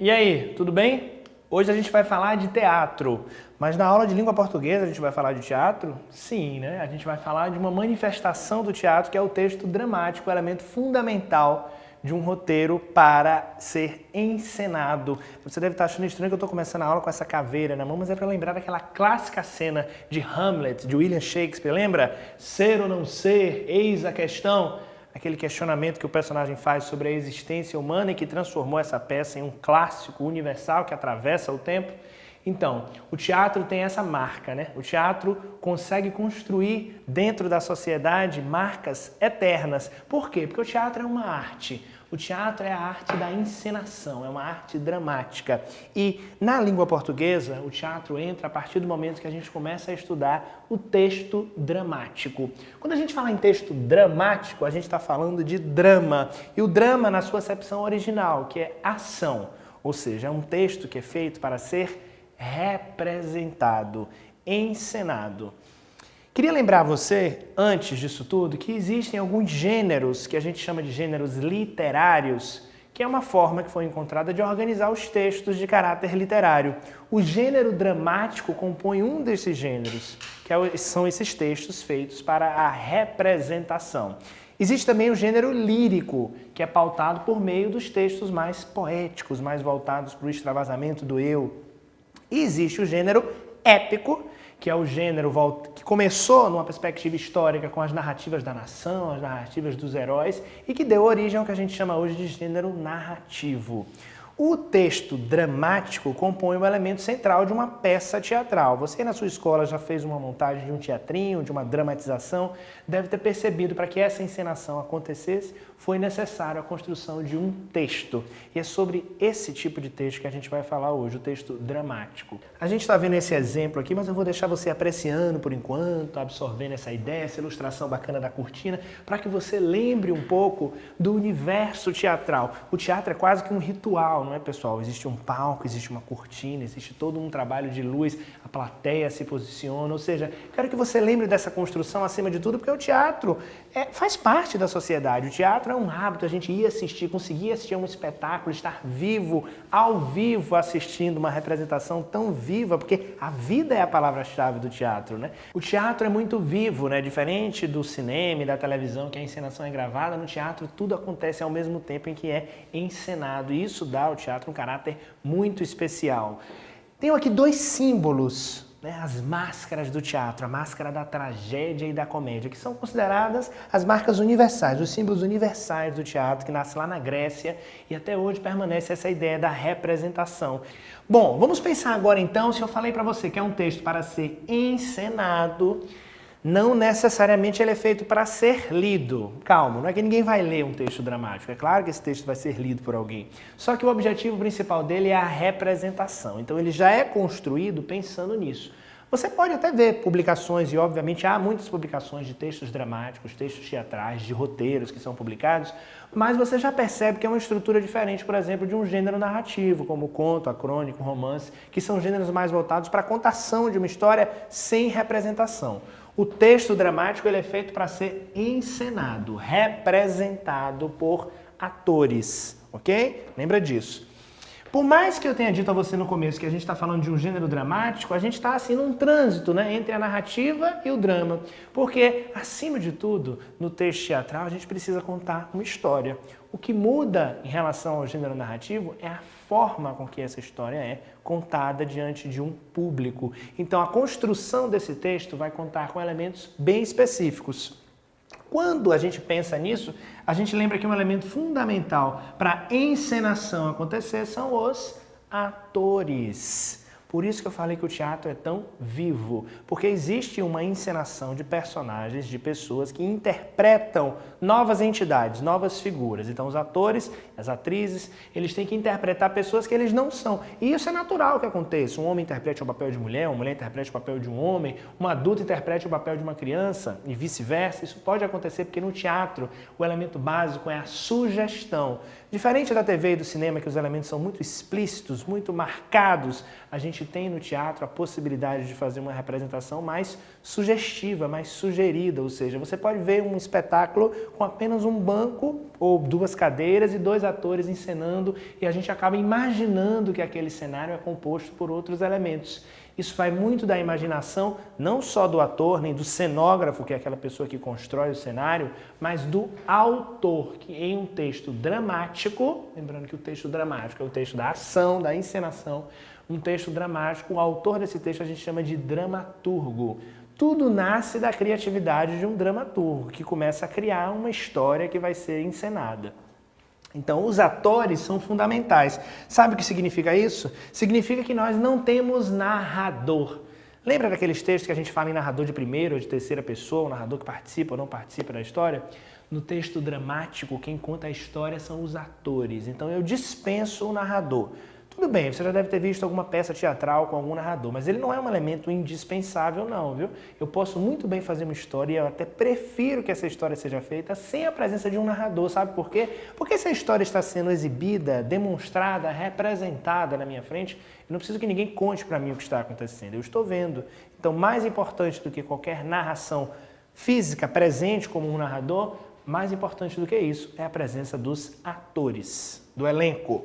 E aí, tudo bem? Hoje a gente vai falar de teatro, mas na aula de língua portuguesa a gente vai falar de teatro? Sim, né? A gente vai falar de uma manifestação do teatro que é o texto dramático, o elemento fundamental de um roteiro para ser encenado. Você deve estar achando estranho que eu estou começando a aula com essa caveira na mão, mas é para lembrar daquela clássica cena de Hamlet, de William Shakespeare, lembra? Ser ou não ser, eis a questão. Aquele questionamento que o personagem faz sobre a existência humana e que transformou essa peça em um clássico universal que atravessa o tempo. Então, o teatro tem essa marca, né? O teatro consegue construir dentro da sociedade marcas eternas. Por quê? Porque o teatro é uma arte. O teatro é a arte da encenação, é uma arte dramática. E na língua portuguesa, o teatro entra a partir do momento que a gente começa a estudar o texto dramático. Quando a gente fala em texto dramático, a gente está falando de drama. E o drama na sua acepção original, que é ação. Ou seja, é um texto que é feito para ser representado, encenado. Queria lembrar você, antes disso tudo, que existem alguns gêneros que a gente chama de gêneros literários, que é uma forma que foi encontrada de organizar os textos de caráter literário. O gênero dramático compõe um desses gêneros, que são esses textos feitos para a representação. Existe também o gênero lírico, que é pautado por meio dos textos mais poéticos, mais voltados para o extravasamento do eu. E existe o gênero épico, que é o gênero que começou numa perspectiva histórica com as narrativas da nação, as narrativas dos heróis, e que deu origem ao que a gente chama hoje de gênero narrativo. O texto dramático compõe um elemento central de uma peça teatral. Você na sua escola já fez uma montagem de um teatrinho, de uma dramatização, deve ter percebido para que essa encenação acontecesse, foi necessário a construção de um texto. E é sobre esse tipo de texto que a gente vai falar hoje, o texto dramático. A gente está vendo esse exemplo aqui, mas eu vou deixar você apreciando por enquanto, absorvendo essa ideia, essa ilustração bacana da cortina, para que você lembre um pouco do universo teatral. O teatro é quase que um ritual, não é, pessoal? Existe um palco, existe uma cortina, existe todo um trabalho de luz, a plateia se posiciona, ou seja, quero que você lembre dessa construção acima de tudo, porque o teatro faz parte da sociedade. O teatro é um hábito, a gente ia assistir, conseguia assistir a um espetáculo, estar vivo, ao vivo, assistindo uma representação tão viva, porque a vida é a palavra-chave do teatro, né? O teatro é muito vivo, né? Diferente do cinema e da televisão, que a encenação é gravada, no teatro tudo acontece ao mesmo tempo em que é encenado, e isso dá ao teatro um caráter muito especial. Tenho aqui dois símbolos, né, as máscaras do teatro, a máscara da tragédia e da comédia, que são consideradas as marcas universais, os símbolos universais do teatro, que nasce lá na Grécia e até hoje permanece essa ideia da representação. Bom, vamos pensar agora então, se eu falei para você que é um texto para ser encenado, não necessariamente ele é feito para ser lido. Calma, não é que ninguém vai ler um texto dramático. É claro que esse texto vai ser lido por alguém. Só que o objetivo principal dele é a representação. Então ele já é construído pensando nisso. Você pode até ver publicações, e obviamente há muitas publicações de textos dramáticos, textos teatrais, de roteiros que são publicados, mas você já percebe que é uma estrutura diferente, por exemplo, de um gênero narrativo, como o conto, a crônica, o romance, que são gêneros mais voltados para a contação de uma história sem representação. O texto dramático ele é feito para ser encenado, representado por atores, ok? Lembra disso. Por mais que eu tenha dito a você no começo que a gente está falando de um gênero dramático, a gente está assim num trânsito, né, entre a narrativa e o drama. Porque, acima de tudo, no texto teatral a gente precisa contar uma história. O que muda em relação ao gênero narrativo é a forma com que essa história é contada diante de um público. Então a construção desse texto vai contar com elementos bem específicos. Quando a gente pensa nisso, a gente lembra que um elemento fundamental para a encenação acontecer são os atores. Por isso que eu falei que o teatro é tão vivo, porque existe uma encenação de personagens, de pessoas que interpretam novas entidades, novas figuras. Então os atores, as atrizes, eles têm que interpretar pessoas que eles não são. E isso é natural que aconteça. Um homem interprete o papel de mulher, uma mulher interprete o papel de um homem, um adulto interprete o papel de uma criança e vice-versa. Isso pode acontecer porque no teatro o elemento básico é a sugestão. Diferente da TV e do cinema, que os elementos são muito explícitos, muito marcados, a gente tem no teatro a possibilidade de fazer uma representação mais sugestiva, mais sugerida, ou seja, você pode ver um espetáculo com apenas um banco ou 2 cadeiras e 2 atores encenando e a gente acaba imaginando que aquele cenário é composto por outros elementos. Isso vai muito da imaginação, não só do ator, nem do cenógrafo, que é aquela pessoa que constrói o cenário, mas do autor, que em um texto dramático, lembrando que o texto dramático é o texto da ação, da encenação, um texto dramático, o autor desse texto a gente chama de dramaturgo. Tudo nasce da criatividade de um dramaturgo, que começa a criar uma história que vai ser encenada. Então, os atores são fundamentais. Sabe o que significa isso? Significa que nós não temos narrador. Lembra daqueles textos que a gente fala em narrador de primeira ou de terceira pessoa, o narrador que participa ou não participa da história? No texto dramático, quem conta a história são os atores. Então, eu dispenso o narrador. Tudo bem, você já deve ter visto alguma peça teatral com algum narrador, mas ele não é um elemento indispensável não, viu? Eu posso muito bem fazer uma história e eu até prefiro que essa história seja feita sem a presença de um narrador, sabe por quê? Porque se a história está sendo exibida, demonstrada, representada na minha frente, eu não preciso que ninguém conte para mim o que está acontecendo, eu estou vendo. Então, mais importante do que qualquer narração física presente como um narrador, mais importante do que isso é a presença dos atores, do elenco.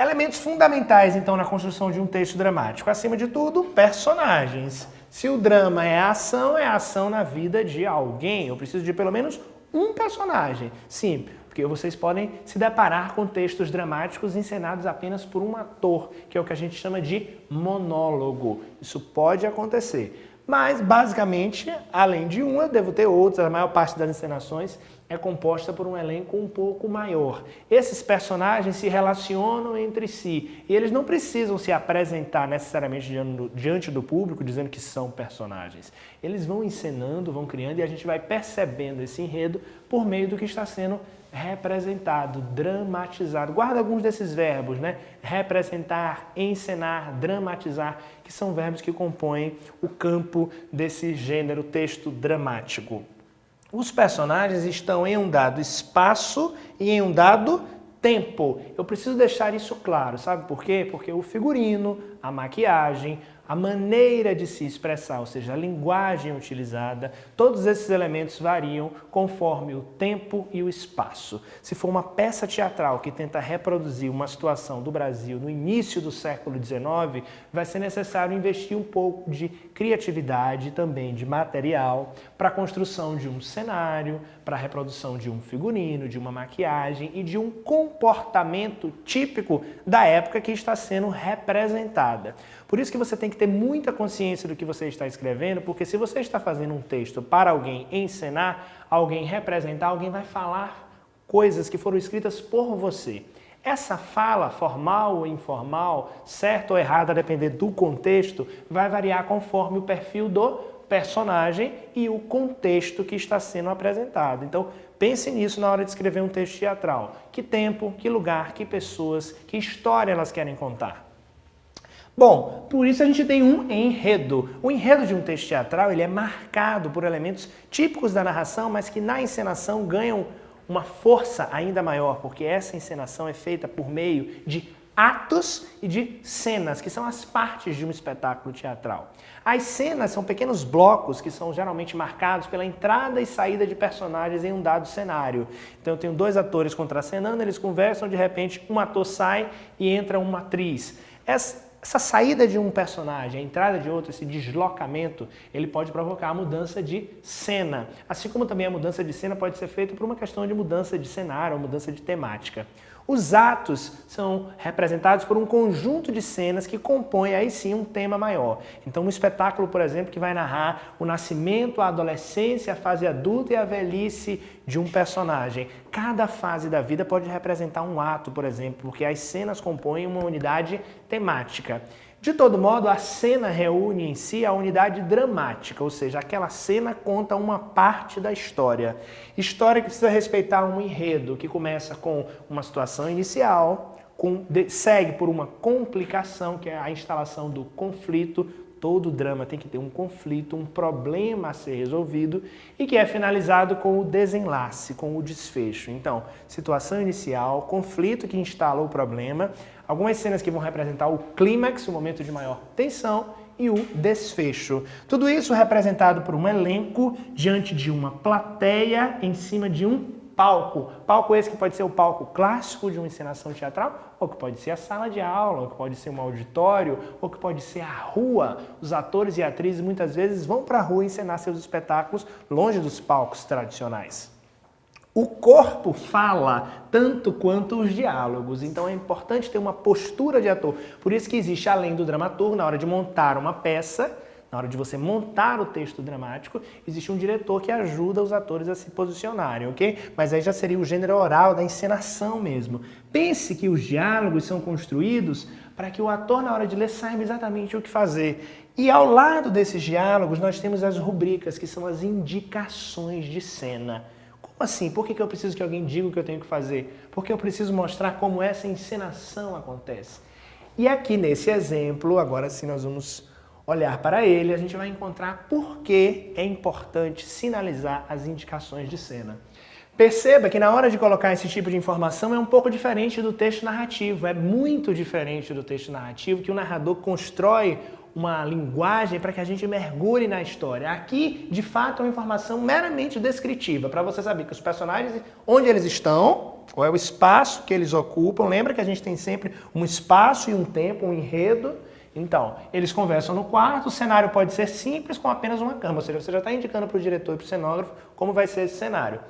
Elementos fundamentais, então, na construção de um texto dramático. Acima de tudo, personagens. Se o drama é a ação na vida de alguém. Eu preciso de pelo menos um personagem. Sim, porque vocês podem se deparar com textos dramáticos encenados apenas por um ator, que é o que a gente chama de monólogo. Isso pode acontecer. Mas, basicamente, além de um, eu devo ter outros. A maior parte das encenações é composta por um elenco um pouco maior. Esses personagens se relacionam entre si e eles não precisam se apresentar necessariamente diante do público dizendo que são personagens. Eles vão encenando, vão criando e a gente vai percebendo esse enredo por meio do que está sendo representado, dramatizado. Guarda alguns desses verbos, né? Representar, encenar, dramatizar, que são verbos que compõem o campo desse gênero texto dramático. Os personagens estão em um dado espaço e em um dado tempo. Eu preciso deixar isso claro, sabe por quê? Porque o figurino, a maquiagem, a maneira de se expressar, ou seja, a linguagem utilizada, todos esses elementos variam conforme o tempo e o espaço. Se for uma peça teatral que tenta reproduzir uma situação do Brasil no início do século XIX, vai ser necessário investir um pouco de criatividade e também de material para a construção de um cenário, para a reprodução de um figurino, de uma maquiagem e de um comportamento típico da época que está sendo representada. Por isso que você tem que ter muita consciência do que você está escrevendo, porque se você está fazendo um texto para alguém encenar, alguém representar, alguém vai falar coisas que foram escritas por você. Essa fala, formal ou informal, certa ou errada, a depender do contexto, vai variar conforme o perfil do personagem e o contexto que está sendo apresentado. Então, pense nisso na hora de escrever um texto teatral. Que tempo, que lugar, que pessoas, que história elas querem contar. Bom, por isso a gente tem um enredo. O enredo de um texto teatral ele é marcado por elementos típicos da narração, mas que na encenação ganham uma força ainda maior, porque essa encenação é feita por meio de atos e de cenas, que são as partes de um espetáculo teatral. As cenas são pequenos blocos que são geralmente marcados pela entrada e saída de personagens em um dado cenário. Então eu tenho 2 atores contracenando, eles conversam, de repente um ator sai e entra uma atriz. Essa saída de um personagem, a entrada de outro, esse deslocamento, ele pode provocar a mudança de cena. Assim como também a mudança de cena pode ser feita por uma questão de mudança de cenário ou mudança de temática. Os atos são representados por um conjunto de cenas que compõem aí sim um tema maior. Então um espetáculo, por exemplo, que vai narrar o nascimento, a adolescência, a fase adulta e a velhice de um personagem. Cada fase da vida pode representar um ato, por exemplo, porque as cenas compõem uma unidade temática. De todo modo, a cena reúne em si a unidade dramática, ou seja, aquela cena conta uma parte da história. História que precisa respeitar um enredo, que começa com uma situação inicial, segue por uma complicação, que é a instalação do conflito, todo drama tem que ter um conflito, um problema a ser resolvido e que é finalizado com o desenlace, com o desfecho. Então, situação inicial, conflito que instala o problema, algumas cenas que vão representar o clímax, o momento de maior tensão, e o desfecho. Tudo isso representado por um elenco diante de uma plateia em cima de um palco. Palco esse que pode ser o palco clássico de uma encenação teatral, ou que pode ser a sala de aula, ou que pode ser um auditório, ou que pode ser a rua. Os atores e atrizes muitas vezes vão para a rua encenar seus espetáculos longe dos palcos tradicionais. O corpo fala tanto quanto os diálogos, então é importante ter uma postura de ator. Por isso que existe, além do dramaturgo, na hora de montar uma peça, na hora de você montar o texto dramático, existe um diretor que ajuda os atores a se posicionarem, ok? Mas aí já seria o gênero oral da encenação mesmo. Pense que os diálogos são construídos para que o ator, na hora de ler, saiba exatamente o que fazer. E ao lado desses diálogos, nós temos as rubricas, que são as indicações de cena. Como assim? Por que eu preciso que alguém diga o que eu tenho que fazer? Porque eu preciso mostrar como essa encenação acontece. E aqui nesse exemplo, agora sim nós vamos olhar para ele, a gente vai encontrar por que é importante sinalizar as indicações de cena. Perceba que na hora de colocar esse tipo de informação é um pouco diferente do texto narrativo, é muito diferente do texto narrativo, que o narrador constrói uma linguagem para que a gente mergulhe na história. Aqui, de fato, é uma informação meramente descritiva, para você saber que os personagens, onde eles estão, qual é o espaço que eles ocupam. Lembra que a gente tem sempre um espaço e um tempo, um enredo. Então, eles conversam no quarto, o cenário pode ser simples com apenas uma cama, ou seja, você já está indicando para o diretor e para o cenógrafo como vai ser esse cenário.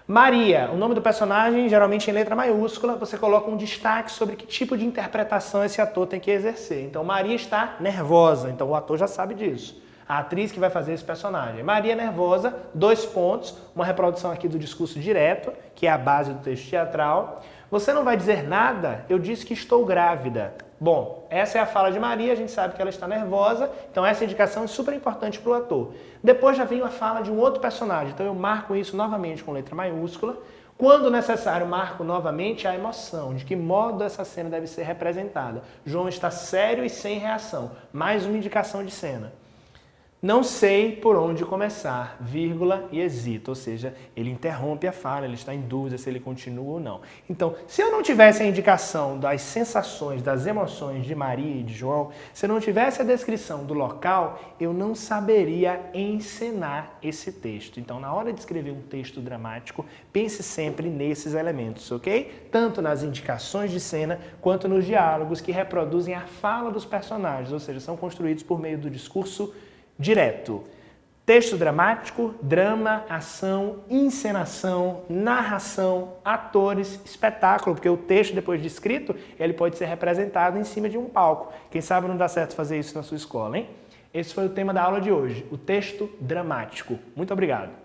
Maria, o nome do personagem, geralmente em letra maiúscula, você coloca um destaque sobre que tipo de interpretação esse ator tem que exercer. Então, Maria está nervosa, então o ator já sabe disso. A atriz que vai fazer esse personagem. Maria nervosa, 2 pontos, uma reprodução aqui do discurso direto, que é a base do texto teatral. Você não vai dizer nada, eu disse que estou grávida. Bom, essa é a fala de Maria, a gente sabe que ela está nervosa, então essa indicação é super importante para o ator. Depois já vem a fala de um outro personagem, então eu marco isso novamente com letra maiúscula. Quando necessário, marco novamente a emoção, de que modo essa cena deve ser representada. João está sério e sem reação, mais uma indicação de cena. Não sei por onde começar, vírgula, e hesita, ou seja, ele interrompe a fala, ele está em dúvida se ele continua ou não. Então, se eu não tivesse a indicação das sensações, das emoções de Maria e de João, se eu não tivesse a descrição do local, eu não saberia encenar esse texto. Então, na hora de escrever um texto dramático, pense sempre nesses elementos, ok? Tanto nas indicações de cena, quanto nos diálogos que reproduzem a fala dos personagens, ou seja, são construídos por meio do discurso direto. Texto dramático, drama, ação, encenação, narração, atores, espetáculo, porque o texto depois de escrito, ele pode ser representado em cima de um palco. Quem sabe não dá certo fazer isso na sua escola, hein? Esse foi o tema da aula de hoje, o texto dramático. Muito obrigado.